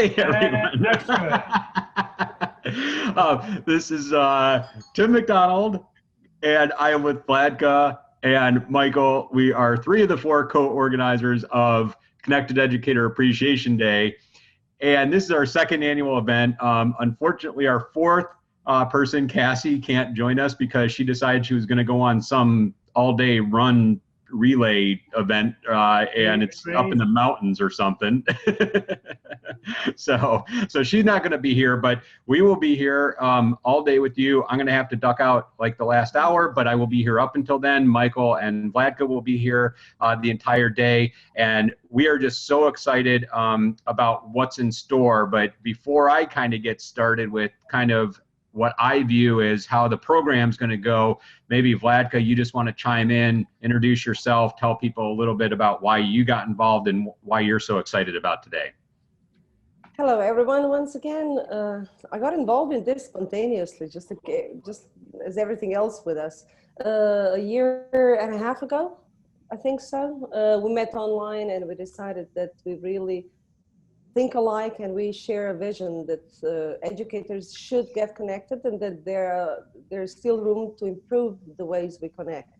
Hey everyone. Extra. This is Tim McDonald, and I am with Vlatka and Michael. We are three of the four co-organizers of Connected Educator Appreciation Day. And this is our second annual event. Unfortunately, our fourth person, Cassie, can't join us because she decided she was going to go on some all-day run relay event, and it's up in the mountains or something. So she's not going to be here, but we will be here all day with you. I'm going to have to duck out like the last hour, but I will be here up until then. Michael and Vlatka will be here the entire day, and we are just so excited about what's in store. But before I kind of get started with kind of what I view is how the program's going to go, maybe Vlatka, you just want to chime in, introduce yourself, tell people a little bit about why you got involved and why you're so excited about today. Hello, everyone. Once again, I got involved in this spontaneously, just as everything else with us. A year and a half ago, I think so. We met online and we decided that we really think alike and we share a vision that educators should get connected and that there's still room to improve the ways we connect.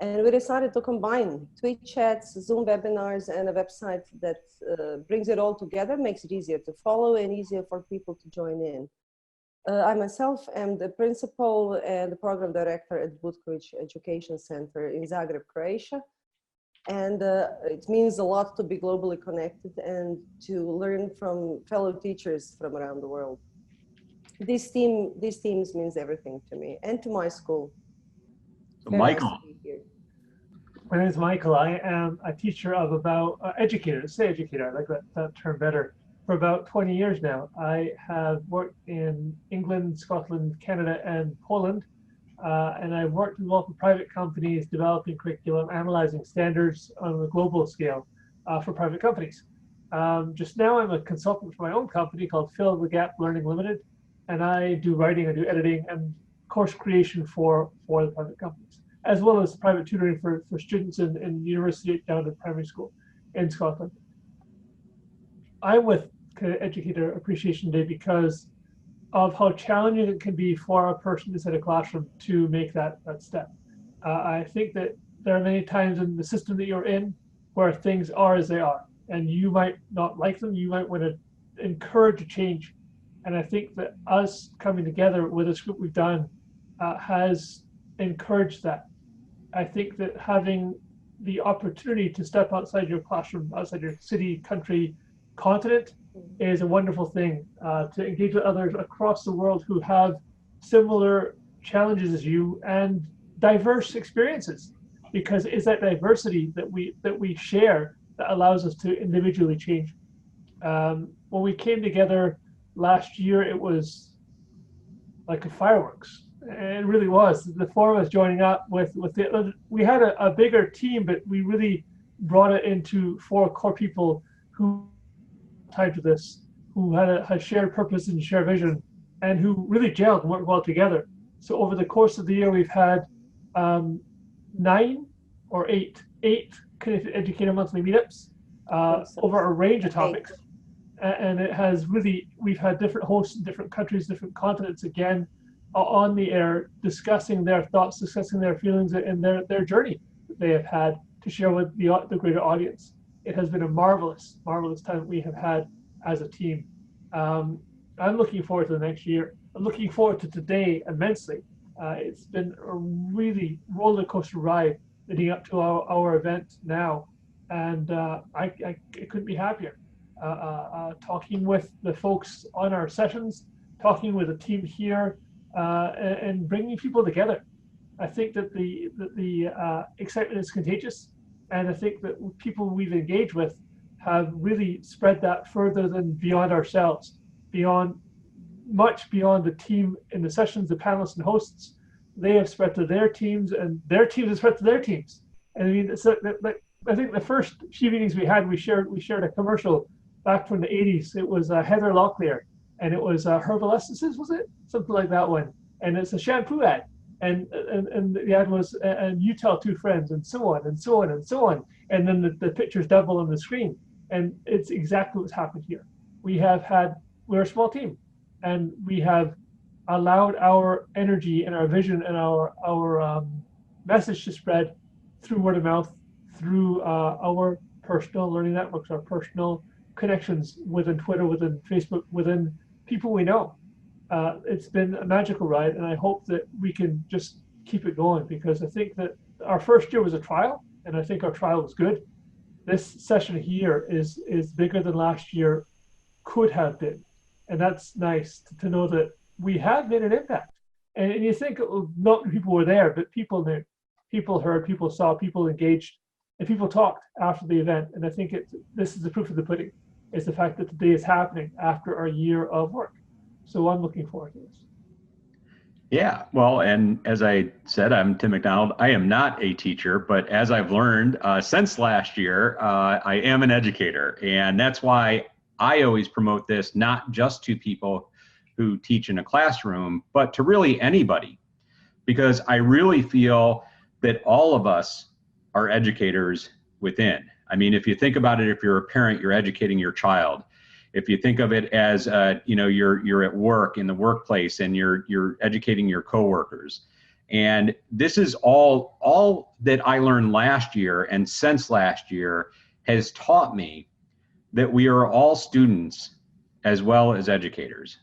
And we decided to combine tweet chats, Zoom webinars, and a website that brings it all together, makes it easier to follow and easier for people to join in. I myself am the principal and the program director at Butkovic Education Center in Zagreb, Croatia. And it means a lot to be globally connected and to learn from fellow teachers from around the world. These teams means everything to me and to my school. So Michael. Nice to be here. My name is Michael. I am a teacher of about educator, say educator, I like that term better, for about 20 years now. I have worked in England, Scotland, Canada, and Poland. And I've worked involved in private companies, developing curriculum, analyzing standards on a global scale for private companies. Just now I'm a consultant for my own company called Fill the Gap Learning Limited. And I do writing, I do editing, and course creation for the private companies, as well as private tutoring for students in university down to primary school in Scotland. I'm with Educator Appreciation Day because of how challenging it can be for a person inside a classroom to make that step. I think that there are many times in the system that you're in where things are as they are, and you might not like them, you might want to encourage a change. And I think that us coming together with this group we've done has encouraged that. I think that having the opportunity to step outside your classroom, outside your city, country, continent, is a wonderful thing, to engage with others across the world who have similar challenges as you and diverse experiences, because it's that diversity that we share that allows us to individually change. When we came together last year, it was like a fireworks. It really was. The four of us joining up with we had a bigger team, but we really brought it into four core people who tied to this, who had a shared purpose and shared vision, and who really gelled and worked well together. So over the course of the year, we've had 9 or 8 Connected Educator monthly meetups over a range of topics. And it has really, we've had different hosts in different countries, different continents, again, on the air, discussing their thoughts, discussing their feelings and their journey that they have had to share with the greater audience. It has been a marvelous, marvelous time we have had as a team. I'm looking forward to the next year. I'm looking forward to today immensely. It's been a really roller coaster ride leading up to our event now. And I couldn't be happier. Talking with the folks on our sessions, talking with the team here, and bringing people together. I think that the excitement is contagious. And I think that people we've engaged with have really spread that further than beyond ourselves, much beyond the team in the sessions, the panelists and hosts. They have spread to their teams, and their teams have spread to their teams. And I mean, I think the first few meetings we had, we shared a commercial back from the 80s. It was Heather Locklear, and it was Herbal Essences, was it? Something like that one. And it's a shampoo ad. And the ad was, and you tell 2 friends, and so on, and so on, and so on. And then the pictures double on the screen. And it's exactly what's happened here. we're a small team, and we have allowed our energy and our vision and our message to spread through word of mouth, through our personal learning networks, our personal connections within Twitter, within Facebook, within people we know. It's been a magical ride, and I hope that we can just keep it going, because I think that our first year was a trial, and I think our trial was good. This session here is bigger than last year could have been, and that's nice to know that we have made an impact. And you think not people were there, but people knew, people heard, people saw, people engaged, and people talked after the event. And I think this is the proof of the pudding, is the fact that today is happening after our year of work. So I'm looking forward to this. Yeah, well, and as I said, I'm Tim McDonald. I am not a teacher, but as I've learned since last year, I am an educator. And that's why I always promote this, not just to people who teach in a classroom, but to really anybody, because I really feel that all of us are educators within. I mean, if you think about it, if you're a parent, you're educating your child. If you think of it as, you're at work in the workplace and you're educating your coworkers. And this is all that I learned last year and since last year has taught me that we are all students as well as educators.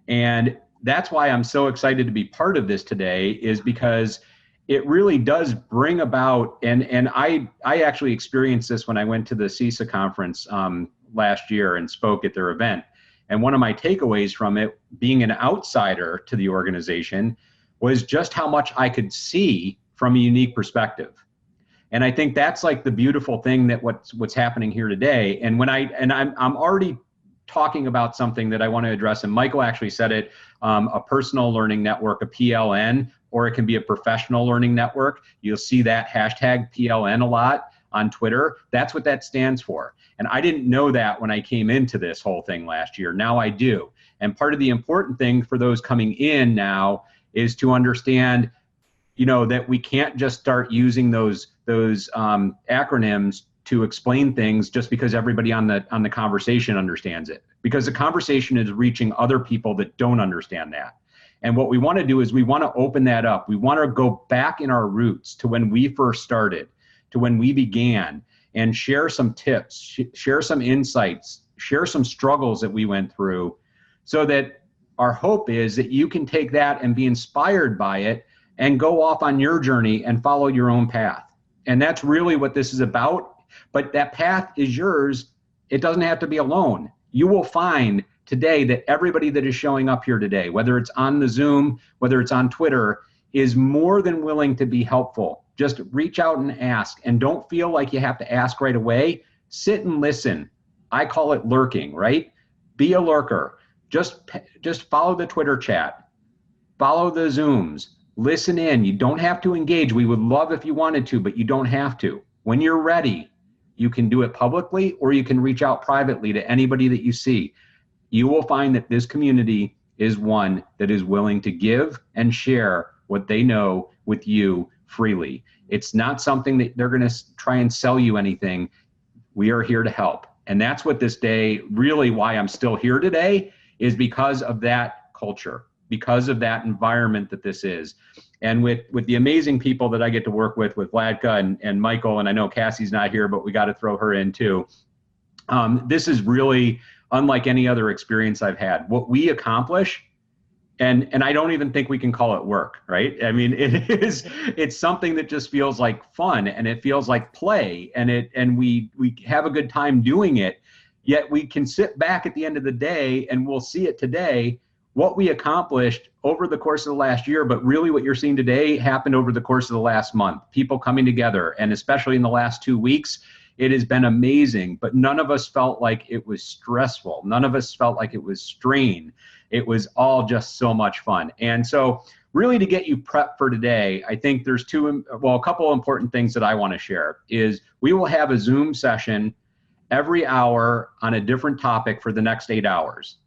And that's why I'm so excited to be part of this today, is because it really does bring about, and I actually experienced this when I went to the CISA conference last year and spoke at their event. And one of my takeaways from it, being an outsider to the organization, was just how much I could see from a unique perspective. And I think that's like the beautiful thing that what's happening here today. And I'm already talking about something that I want to address, and Michael actually said it, a personal learning network, a PLN, or it can be a professional learning network. You'll see that hashtag PLN a lot on Twitter. That's what that stands for. And I didn't know that when I came into this whole thing last year. Now I do. And part of the important thing for those coming in now is to understand, that we can't just start using those acronyms to explain things just because everybody on the conversation understands it. Because the conversation is reaching other people that don't understand that. And what we want to do is we want to open that up. We want to go back in our roots to when we first started, to when we began, and share some tips, share some insights, share some struggles that we went through, so that our hope is that you can take that and be inspired by it and go off on your journey and follow your own path. And that's really what this is about. But that path is yours. It doesn't have to be alone. You will find today that everybody that is showing up here today, whether it's on the Zoom, whether it's on Twitter, is more than willing to be helpful. Just reach out and ask, and don't feel like you have to ask right away. Sit and listen. I call it lurking, right? Be a lurker. Just follow the Twitter chat, follow the Zooms, listen in. You don't have to engage. We would love if you wanted to, but you don't have to. When you're ready, you can do it publicly, or you can reach out privately to anybody that you see. You will find that this community is one that is willing to give and share what they know with you freely. It's not something that they're going to try and sell you anything. We are here to help. And that's what this day, really why I'm still here today, is because of that culture, because of that environment that this is. And with the amazing people that I get to work with Vlatka and Michael, and I know Cassie's not here, but we got to throw her in too. This is really unlike any other experience I've had. What we accomplish, and I don't even think we can call it work, right? I mean, it's something that just feels like fun, and it feels like play, and we have a good time doing it. Yet we can sit back at the end of the day, and we'll see it today, what we accomplished over the course of the last year, but really what you're seeing today happened over the course of the last month. People coming together, and especially in the last 2 weeks, it has been amazing, but none of us felt like it was stressful. None of us felt like it was strain. It was all just so much fun. And so really to get you prepped for today, I think there's a couple important things that I want to share is we will have a Zoom session every hour on a different topic for the next 8 hours.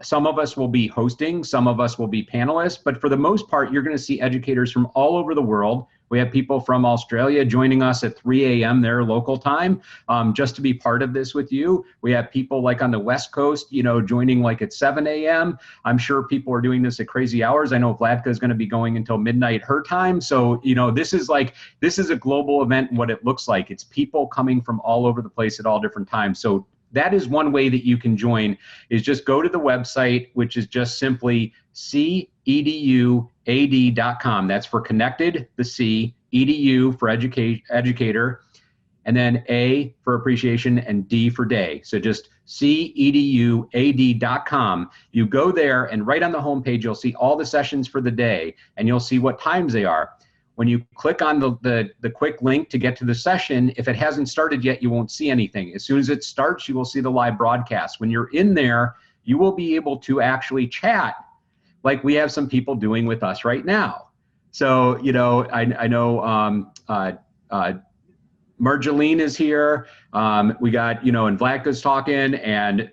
Some of us will be hosting, some of us will be panelists, but for the most part, you're going to see educators from all over the world We have people from Australia joining us at 3 a.m. their local time, just to be part of this with you. We have people like on the West Coast, joining like at 7 a.m. I'm sure people are doing this at crazy hours. I know Vlatka is going to be going until midnight her time. So, this is a global event, and what it looks like. It's people coming from all over the place at all different times. So that is one way that you can join, is just go to the website, which is just simply ceduad.com. That's for connected, the C, edu for educator, and then A for appreciation, and D for day. So just ceduad.com. You go there, and right on the homepage, you'll see all the sessions for the day, and you'll see what times they are. When you click on the quick link to get to the session, if it hasn't started yet, you won't see anything. As soon as it starts, you will see the live broadcast. When you're in there, you will be able to actually chat like we have some people doing with us right now. So, I know Marjolaine is here. We got, and Vlatka's talking, and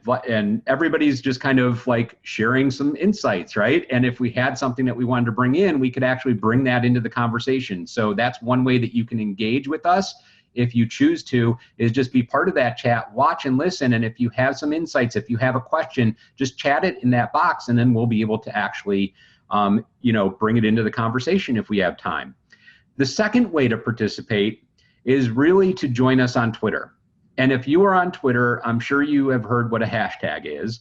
everybody's just kind of like sharing some insights, right? And if we had something that we wanted to bring in, we could actually bring that into the conversation. So that's one way that you can engage with us, if you choose to, is just be part of that chat, watch and listen. And if you have some insights, if you have a question, just chat it in that box, and then we'll be able to actually, bring it into the conversation if we have time. The second way to participate is really to join us on Twitter. And if you are on Twitter, I'm sure you have heard what a hashtag is.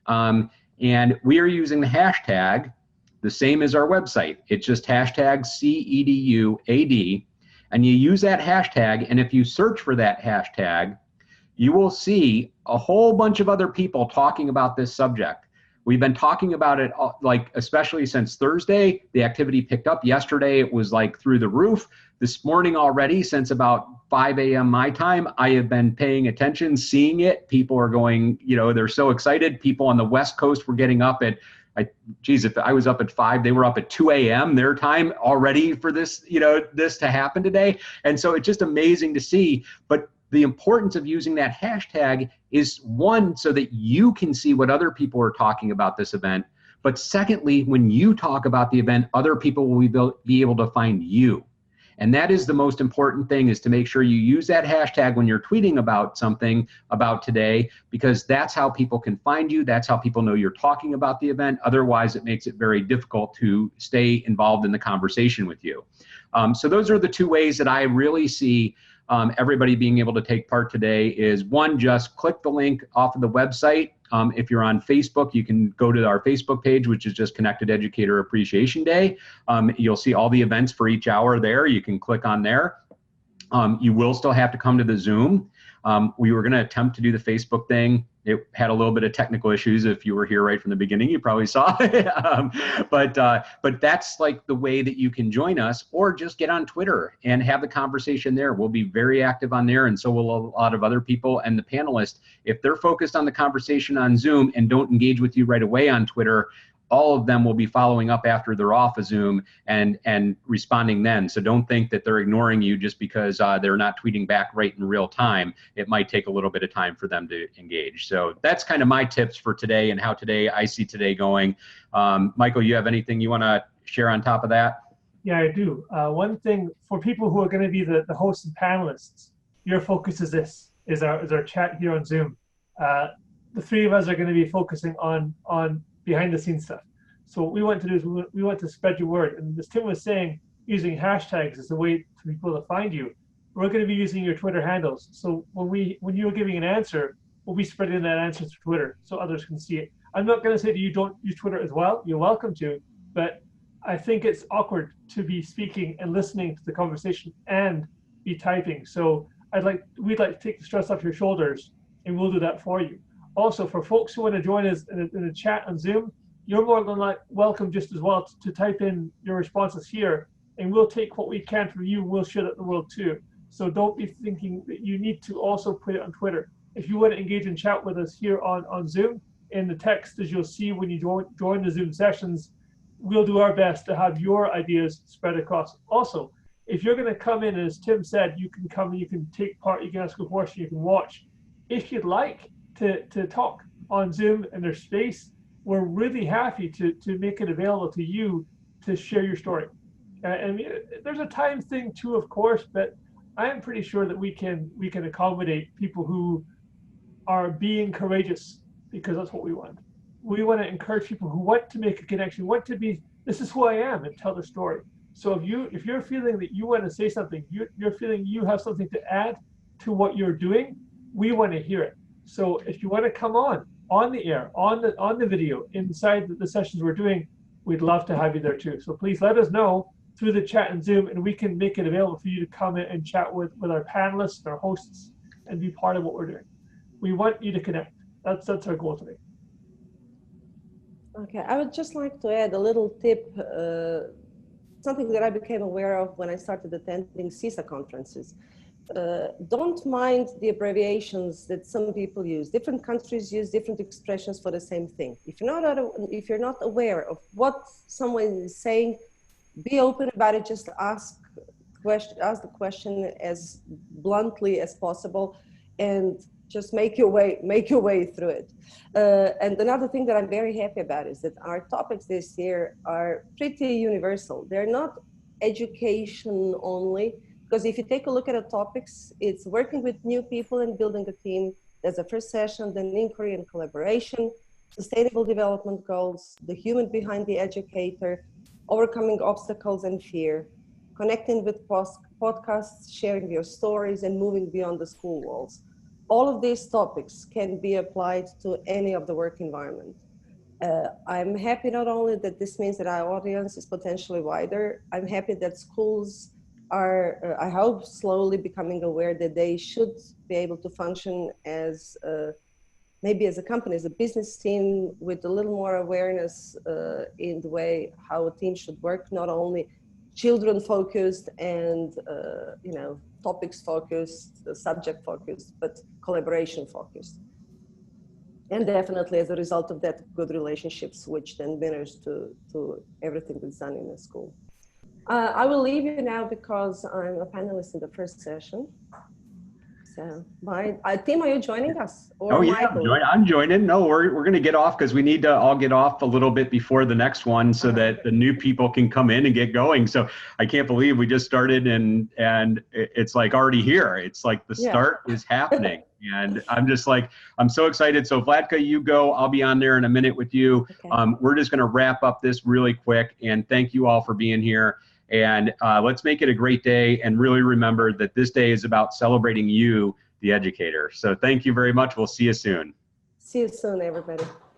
And we are using the hashtag the same as our website. It's just hashtag CEDUAD. And you use that hashtag, and if you search for that hashtag, you will see a whole bunch of other people talking about this subject. We've been talking about it, especially since Thursday. The activity picked up. Yesterday, it was like through the roof. This morning already, since about 5 a.m. my time, I have been paying attention, seeing it. People are going, they're so excited. People on the West Coast were getting up at, if I was up at 5, they were up at 2 a.m. their time already for this, this to happen today. And so it's just amazing to see. But the importance of using that hashtag is, one, so that you can see what other people are talking about this event. But secondly, when you talk about the event, other people will be able to find you. And that is the most important thing, is to make sure you use that hashtag when you're tweeting about something about today, because that's how people can find you. That's how people know you're talking about the event. Otherwise, it makes it very difficult to stay involved in the conversation with you. So those are the two ways that I really see everybody being able to take part today. Is one, just click the link off of the website. If you're on Facebook, you can go to our Facebook page, which is just Connected Educator Appreciation Day. You'll see all the events for each hour there. You can click on there. You will still have to come to the Zoom. We were going to attempt to do the Facebook thing. It had a little bit of technical issues. If you were here right from the beginning, you probably saw it. But that's like the way that you can join us, or just get on Twitter and have the conversation there. We'll be very active on there, and so will a lot of other people. And the panelists, if they're focused on the conversation on Zoom and don't engage with you right away on Twitter, all of them will be following up after they're off of Zoom and responding then. So don't think that they're ignoring you just because they're not tweeting back right in real time. It might take a little bit of time for them to engage. So that's kind of my tips for today, and how I see today going. Michael, you have anything you want to share on top of that? Yeah, I do. One thing for people who are going to be the hosts and panelists, your focus is our chat here on Zoom. The three of us are going to be focusing on behind the scenes stuff. So what we want to do is we want to spread your word. And as Tim was saying, using hashtags is the way for people to find you. We're going to be using your Twitter handles. So when you're giving an answer, we'll be spreading that answer to Twitter so others can see it. I'm not going to say that you don't use Twitter as well. You're welcome to, but I think it's awkward to be speaking and listening to the conversation and be typing. So we'd like to take the stress off your shoulders, and we'll do that for you. Also, for folks who want to join us in a chat on Zoom, you're more than welcome just as well to type in your responses here, and we'll take what we can from you. We'll share it in the world too. So don't be thinking that you need to also put it on Twitter. If you want to engage and chat with us here on Zoom, in the text, as you'll see when you join the Zoom sessions, we'll do our best to have your ideas spread across. Also, if you're going to come in, as Tim said, you can come, you can take part, you can ask a question, you can watch. If you'd like to talk on Zoom and there's space, we're really happy to make it available to you to share your story. And there's a time thing too, of course, but I am pretty sure that we can accommodate people who are being courageous, because that's what we want. We want to encourage people who want to make a connection, want to be, this is who I am, and tell their story. So if you're feeling that you want to say something, you're feeling you have something to add to what you're doing, we want to hear it. So if you want to come on the air, on the video, inside the sessions we're doing, we'd love to have you there too. So please let us know through the chat and Zoom, and we can make it available for you to come in and chat with our panelists, our hosts, and be part of what we're doing. We want you to connect. That's our goal today. Okay, I would just like to add a little tip, something that I became aware of when I started attending CISA conferences. Don't mind the abbreviations that some people use. Different countries use different expressions for the same thing. If you're not aware of what someone is saying, be open about it. Just ask the question as bluntly as possible, and just make your way through it. And another thing that I'm very happy about is that our topics this year are pretty universal. They're not education only, because if you take a look at the topics, it's working with new people and building a team. There's a first session, then inquiry and collaboration, sustainable development goals, the human behind the educator, overcoming obstacles and fear, connecting with podcasts, sharing your stories, and moving beyond the school walls. All of these topics can be applied to any of the work environment. I'm happy not only that this means that our audience is potentially wider, I'm happy that schools are, I hope, slowly becoming aware that they should be able to function as maybe as a company, as a business team, with a little more awareness in the way how a team should work, not only children focused and topics focused, subject focused, but collaboration focused. And definitely as a result of that, good relationships, which then mirrors to everything that's done in the school. I will leave you now because I'm a panelist in the first session. So, Tim, are you joining us? Or yeah, Michael? I'm joining. No, we're going to get off because we need to all get off a little bit before the next one so that the new people can come in and get going. So I can't believe we just started and it's like already here. It's like the start is happening. And I'm just like, I'm so excited. So Vlatka, you go. I'll be on there in a minute with you. Okay. We're just going to wrap up this really quick. And thank you all for being here. And let's make it a great day. And really remember that this day is about celebrating you, the educator. So thank you very much. We'll see you soon. See you soon, everybody.